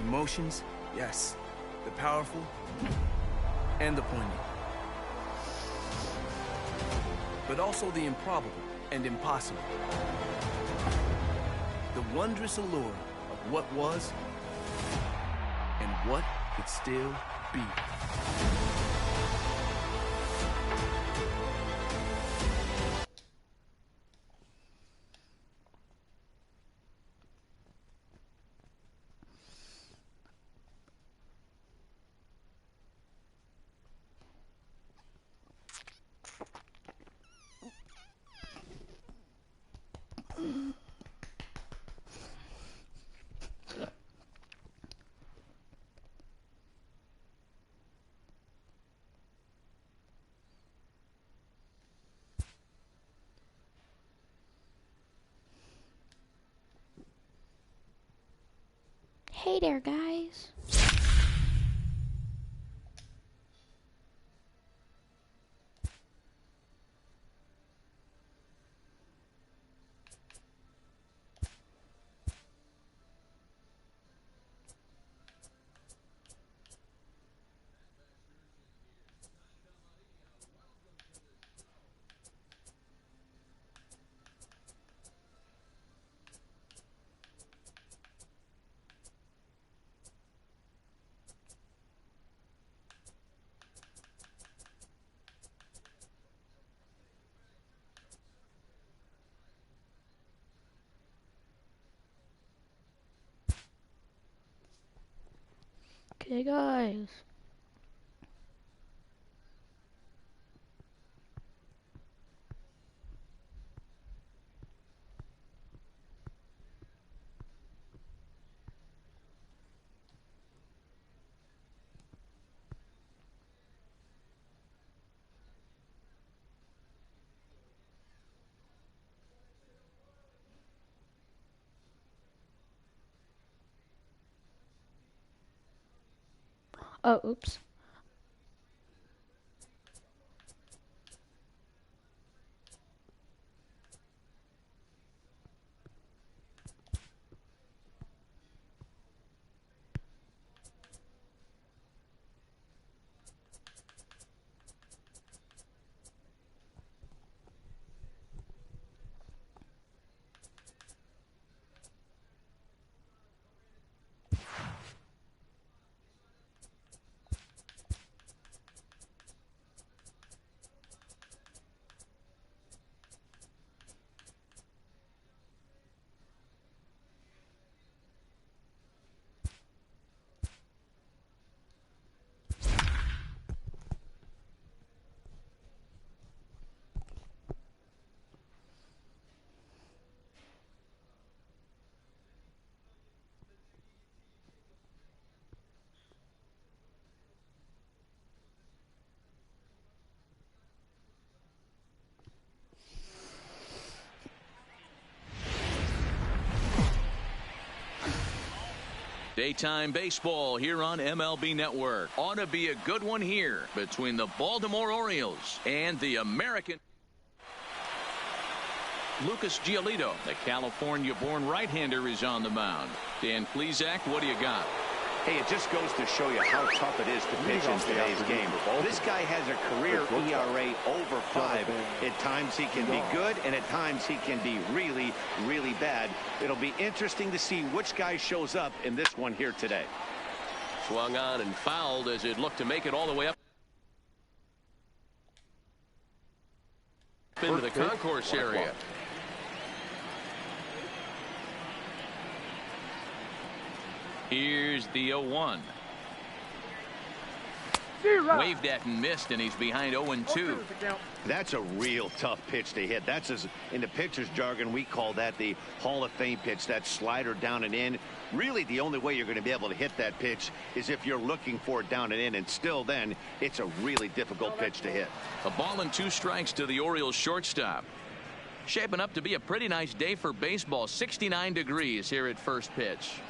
emotions, yes. The powerful and the poignant. But also the improbable and impossible. The wondrous allure of what was and what could still be. Hey there, guys. Okay, guys. Oh, oops. Daytime baseball here on MLB Network. Ought to be a good one here between the Baltimore Orioles and the American. Lucas Giolito, the California-born right-hander, is on the mound. Dan Plesac, what do you got? Hey, it just goes to show you how tough it is to pitch in today's game. This guy has a career ERA over 5. At times he can be good, and at times he can be really, really bad. It'll be interesting to see which guy shows up in this one here today. Swung on and fouled as it looked to make it all the way up into the concourse area. Here's the 0-1. Waved at and missed, and he's behind 0-2. That's a real tough pitch to hit. That's, in the pitcher's jargon, we call that the Hall of Fame pitch. That slider down and in. Really, the only way you're going to be able to hit that pitch is if you're looking for it down and in, and still then, it's a really difficult pitch to hit. A ball and 2 strikes to the Orioles shortstop. Shaping up to be a pretty nice day for baseball. 69 degrees here at first pitch.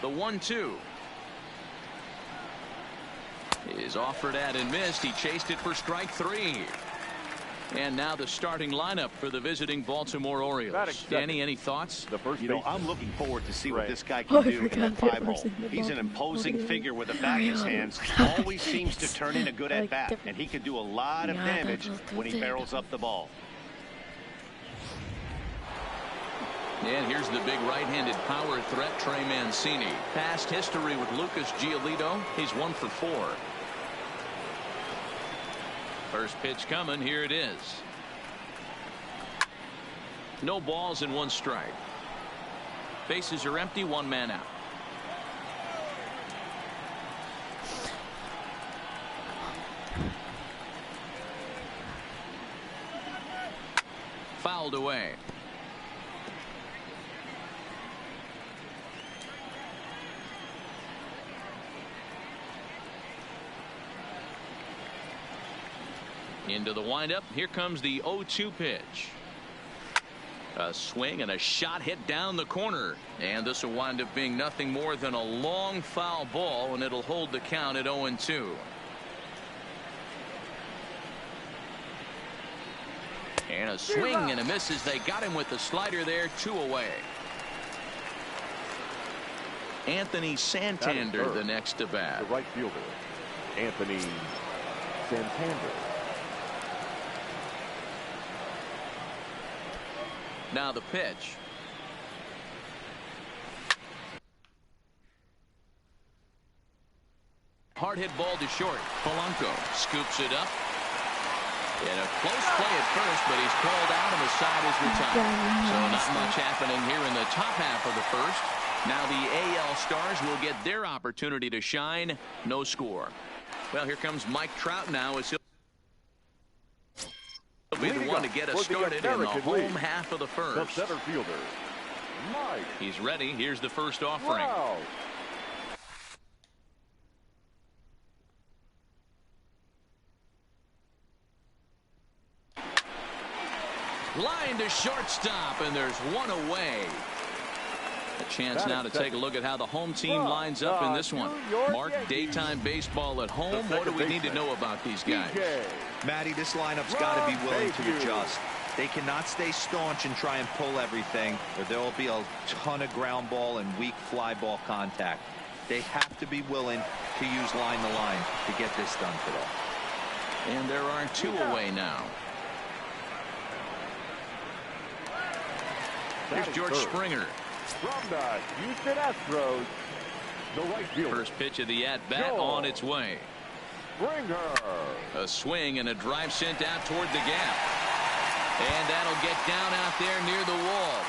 The 1-2 is offered at and missed. He chased it for strike 3. And now the starting lineup for the visiting Baltimore Orioles. Danny, any thoughts? I'm looking forward to see what this guy can do in that 5-hole. He's an imposing figure with a bat in his hands. Always seems to turn in a good at-bat, and he can do a lot of damage when he barrels up the ball. And here's the big right-handed power threat, Trey Mancini. Past history with Lucas Giolito. He's 1 for 4. First pitch coming. Here it is. No balls and 1 strike. Bases are empty. 1 man out. Fouled away. Into the windup. Here comes the 0-2 pitch. A swing and a shot hit down the corner. And this will wind up being nothing more than a long foul ball, and it'll hold the count at 0-2. And a swing and a miss as they got him with the slider there. 2 away. Anthony Santander, the next to bat. The right fielder, Anthony Santander. Now the pitch. Hard hit ball to short. Polanco scoops it up. In a close play at first, but he's called out and the side is retired. So not much happening here in the top half of the first. Now the AL Stars will get their opportunity to shine. No score. Well, here comes Mike Trout now as he'll be the one to get us started in the home half of the first. The center fielder, Mike. He's ready. Here's the first offering. Wow. Line to shortstop, and there's 1 away. A chance now to take a look at how the home team lines up in this one. Mark, daytime baseball at home. What do we need to know about these guys? Matty, this lineup's got to be willing to adjust. They cannot stay staunch and try and pull everything, or there will be a ton of ground ball and weak fly ball contact. They have to be willing to use line to line to get this done today. And there are 2 away now. Here's George Springer. From the Houston Astros, the right fielder. First pitch of the at-bat on its way. Springer. A swing and a drive sent out toward the gap. And that'll get down out there near the wall.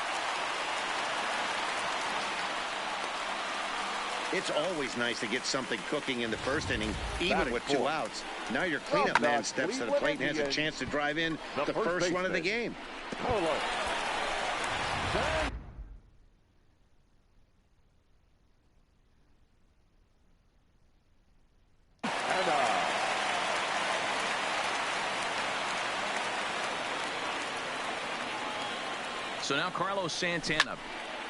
It's always nice to get something cooking in the first inning, even with 2 outs. Now your cleanup man steps to the plate and has a chance to drive in the first run of the game. So now Carlos Santana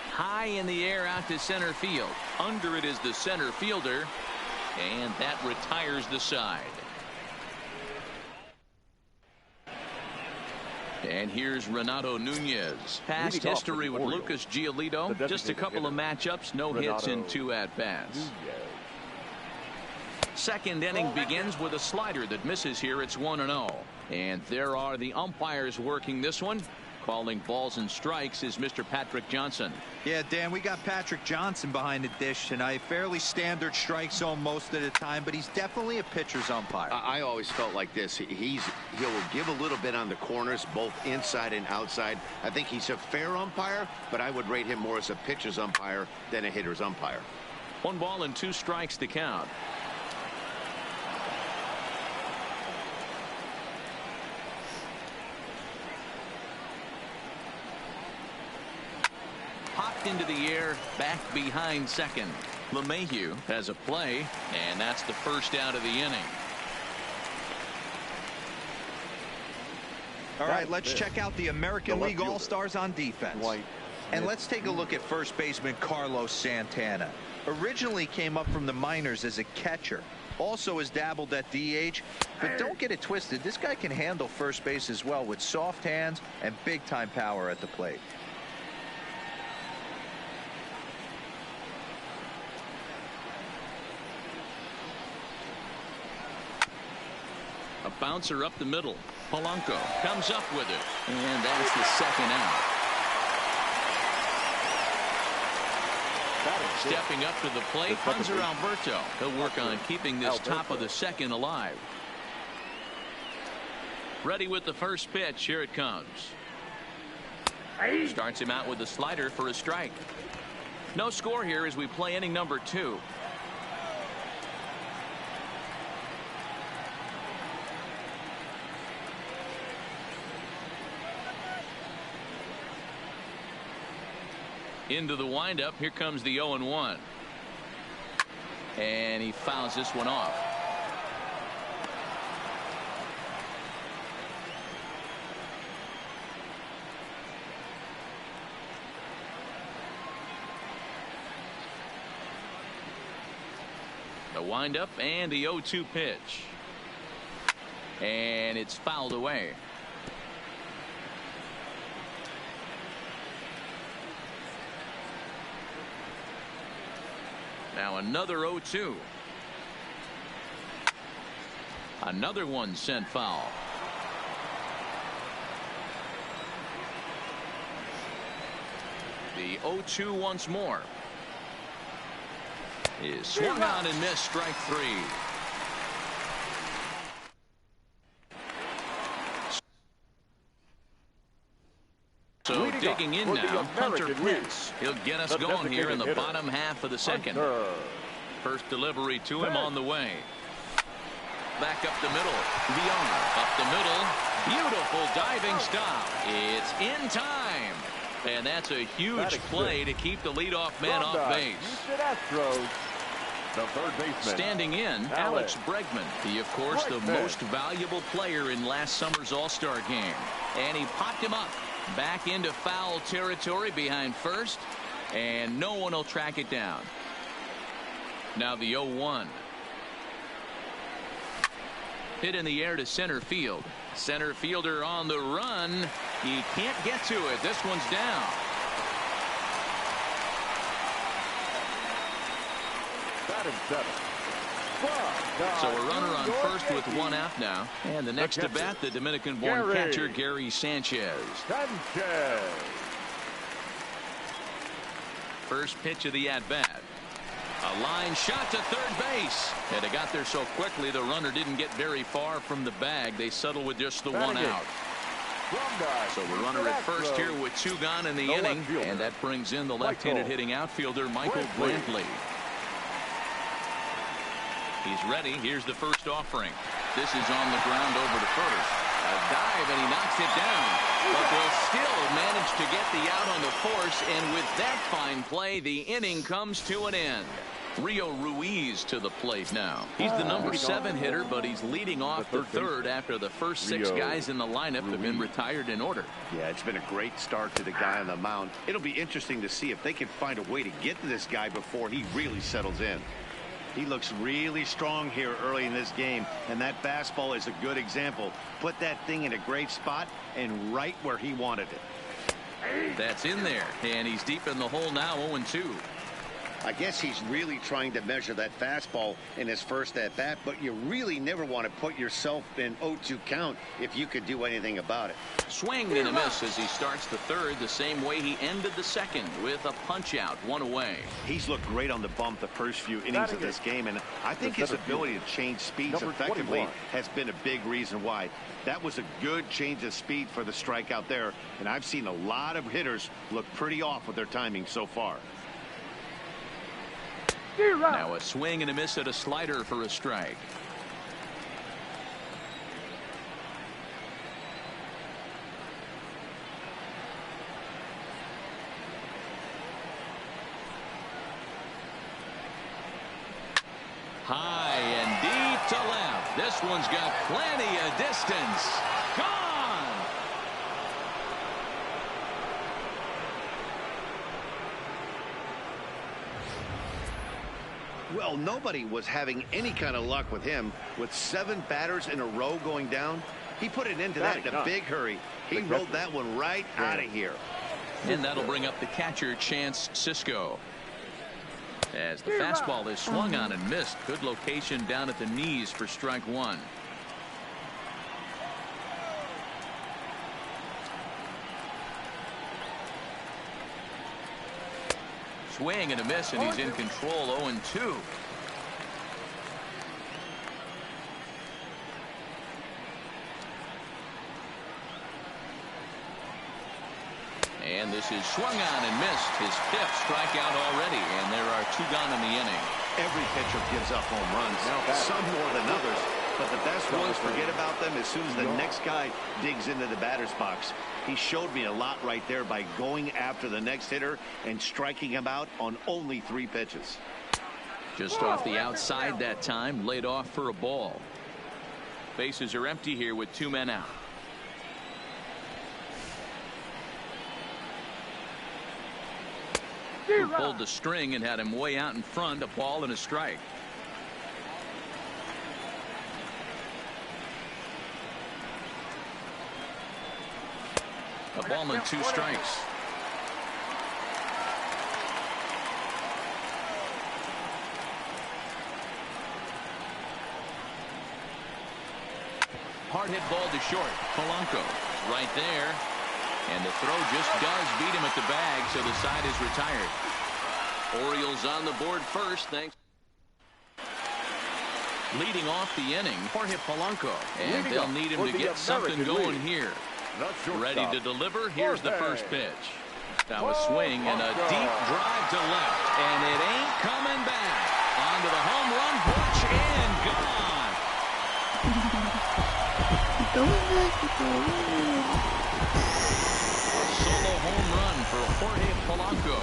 high in the air out to center field. Under it is the center fielder, and that retires the side. And here's Renato Nunez. Past history with Lucas Giolito. Just a couple of matchups, no hits in 2 at-bats. Second inning begins with a slider that misses here. It's 1-0. And there are the umpires working this one. Calling balls and strikes is Mr. Patrick Johnson. Yeah, Dan, we got Patrick Johnson behind the dish tonight. Fairly standard strike zone most of the time, but he's definitely a pitcher's umpire. I always felt like this. He'll give a little bit on the corners, both inside and outside. I think he's a fair umpire, but I would rate him more as a pitcher's umpire than a hitter's umpire. 1 ball and 2 strikes to count. Popped into the air, back behind second. LeMahieu has a play, and that's the first out of the inning. All right, let's check out the American League All-Stars on defense. And let's take a look at first baseman Carlos Santana. Originally came up from the minors as a catcher. Also has dabbled at DH, but don't get it twisted. This guy can handle first base as well with soft hands and big-time power at the plate. A bouncer up the middle. Polanco comes up with it, and that's the second out. Stepping up to the plate, Hanser Alberto. He'll work on keeping this top of the second alive. Ready with the first pitch. Here it comes. Starts him out with a slider for a strike. No score here as we play inning number 2. Into the windup. Here comes the 0-1. And he fouls this one off. The windup and the 0-2 pitch. And it's fouled away. Now another 0-2. Another one sent foul. The 0-2 once more. Is swung on and missed. Strike 3. So digging in now, Hunter Pence. He'll get us going here in the bottom half of the second. First delivery to him on the way. Back up the middle. Beyond up the middle. Beautiful diving stop. It's in time. And that's a huge play to keep the leadoff man off base. The third baseman. Standing in, Alex Bregman. He, of course, the most valuable player in last summer's All-Star game. And he popped him up. Back into foul territory behind first, and no one will track it down. Now the 0-1. Hit in the air to center field. Center fielder on the run. He can't get to it. This one's down. Batting 7th. So a runner on first with one out now. And the next to bat, the Dominican-born catcher, Gary Sanchez. First pitch of the at-bat. A line shot to third base. And it got there so quickly, the runner didn't get very far from the bag. They settled with just the one out. So the runner at first here with 2 gone in the inning. And that brings in the left-handed hitting outfielder, Michael Brantley. He's ready. Here's the first offering. This is on the ground over to first. A dive, and he knocks it down. But they'll still manage to get the out on the force, and with that fine play, the inning comes to an end. Rio Ruiz to the plate now. He's the number 7 hitter, but he's leading off the third after the first 6 guys in the lineup have been retired in order. Yeah, it's been a great start to the guy on the mound. It'll be interesting to see if they can find a way to get to this guy before he really settles in. He looks really strong here early in this game, and that fastball is a good example. Put that thing in a great spot and right where he wanted it. That's in there, and he's deep in the hole now, 0-2. I guess he's really trying to measure that fastball in his first at-bat, but you really never want to put yourself in 0-2 count if you could do anything about it. Swing and a miss as he starts the third the same way he ended the second with a punch-out, 1 away. He's looked great on the bump the first few innings of this game, and I think his ability to change speeds effectively has been a big reason why. That was a good change of speed for the strikeout there, and I've seen a lot of hitters look pretty off with their timing so far. Now a swing and a miss at a slider for a strike. High and deep to left. This one's got plenty of distance. Gone. Well, nobody was having any kind of luck with him. With 7 batters in a row going down, he put it into that in a big hurry. He rolled that one right out of here. And that'll bring up the catcher, Chance Sisco. As the fastball is swung on and missed. Good location down at the knees for strike 1. Swing and a miss, and he's in control. 0-2. And this is swung on and missed. His 5th strikeout already, and there are 2 gone in the inning. Every pitcher gives up home runs, some more than others. But the best ones forget about them as soon as the next guy digs into the batter's box. He showed me a lot right there by going after the next hitter and striking him out on only 3 pitches. Just off the outside that time, laid off for a ball. Bases are empty here with 2 men out. Who pulled the string and had him way out in front. A ball and a strike. A ball and 2 strikes. Hard hit ball to short. Polanco right there. And the throw just does beat him at the bag, so the side is retired. Orioles on the board first, thanks. Leading off the inning, Jorge Polanco. And they'll need him to get something going here. Ready to deliver. Here's the first pitch. Now a swing and a deep drive to left. And it ain't coming back. Onto the home run porch and gone. Solo home run for Jorge Polanco.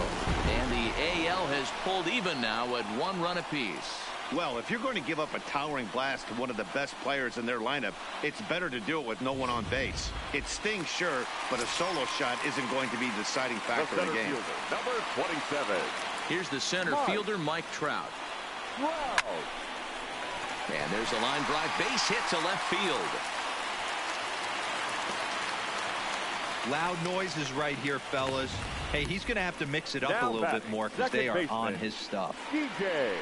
And the AL has pulled even now at 1 run apiece. Well, if you're going to give up a towering blast to one of the best players in their lineup, it's better to do it with no one on base. It stings, sure, but a solo shot isn't going to be the deciding factor in the game. Number 27. Here's the center fielder, Mike Trout. And there's a line drive base hit to left field. Loud noises right here, fellas. Hey, he's going to have to mix it up a little bit more because they are on his stuff. DJ.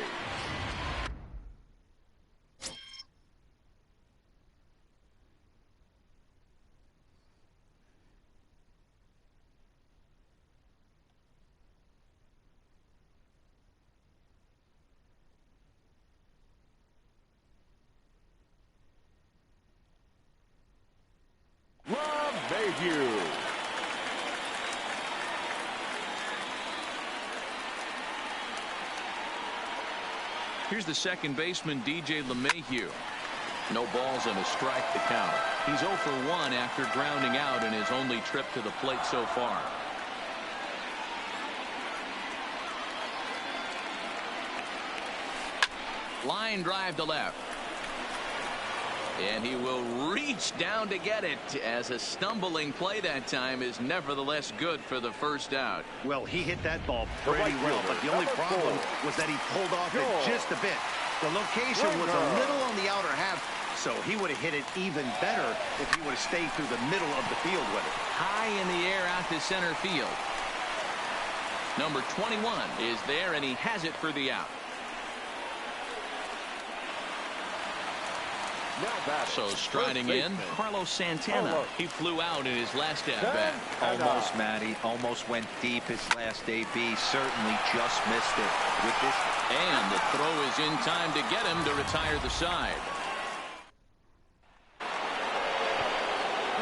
Here's the second baseman, DJ LeMahieu. No balls and a strike to count. He's 0 for 1 after grounding out in his only trip to the plate so far. Line drive to left. And he will reach down to get it, as a stumbling play that time is nevertheless good for the first out. Well, he hit that ball pretty well, but the only problem was that he pulled off it just a bit. The location was a little on the outer half, so he would have hit it even better if he would have stayed through the middle of the field with it. High in the air out to center field. Number 21 is there, and he has it for the out. So striding in, Carlos Santana. He flew out in his last at-bat. Almost, Matty. Almost went deep his last AB. Certainly just missed it with this. And the throw is in time to get him to retire the side.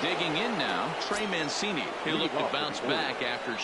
Digging in now, Trey Mancini. He'll look to bounce back after